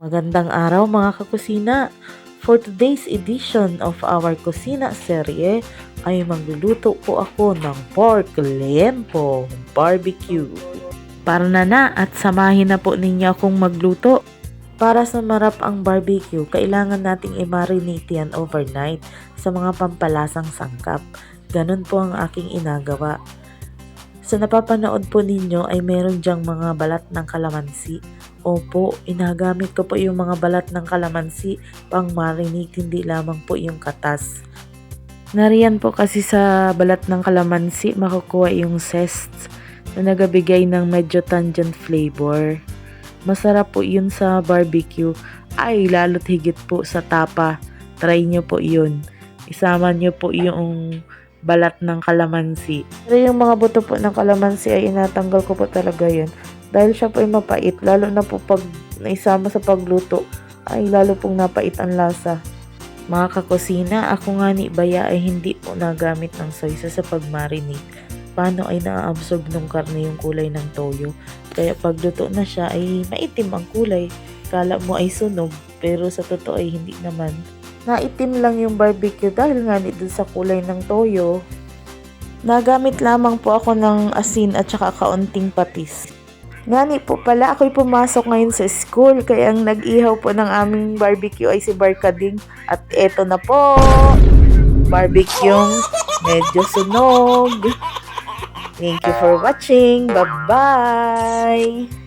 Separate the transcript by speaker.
Speaker 1: Magandang araw mga kakusina! For today's edition of our kusina serye ay magluluto po ako ng pork liempo barbecue. Para na at samahin na po ninyo akong magluto. Para sa marap ang barbecue, kailangan nating i-marinate yan overnight sa mga pampalasang sangkap. Ganun po ang aking inagawa. Sa napapanood po ninyo ay meron dyang mga balat ng kalamansi. Opo, inagamit ko po yung mga balat ng kalamansi pang marinate, hindi lamang po yung katas. Nariyan po kasi sa balat ng kalamansi makukuha yung zest na nagabigay ng medyo tangent flavor. Masarap po yun sa barbecue, ay lalo't higit po sa tapa. Try nyo po yun. Isama nyo po yung balat ng kalamansi. Pero yung mga buto po ng kalamansi ay inatanggal ko po talaga yun. Dahil siya po ay mapait, lalo na po pag naisama sa pagluto, ay lalo pong napait ang lasa. Mga kakusina, ako nga ni Baya ay hindi po nagamit ng soy sauce sa pag-marinate. Paano ay na-absorb ng karne yung kulay ng toyo. Kaya pagluto na siya ay maitim ang kulay. Kala mo ay sunog, pero sa totoo ay hindi naman. Naitim lang yung barbecue dahil nga dun sa kulay ng toyo. Nagamit lamang po ako ng asin at saka kaunting patis. Ngani po pala, ako'y pumasok ngayon sa school, kaya ang nag-ihaw po ng aming barbecue ay si Barkading. At eto na po, barbecue medyo sunog. Thank you for watching. Bye-bye!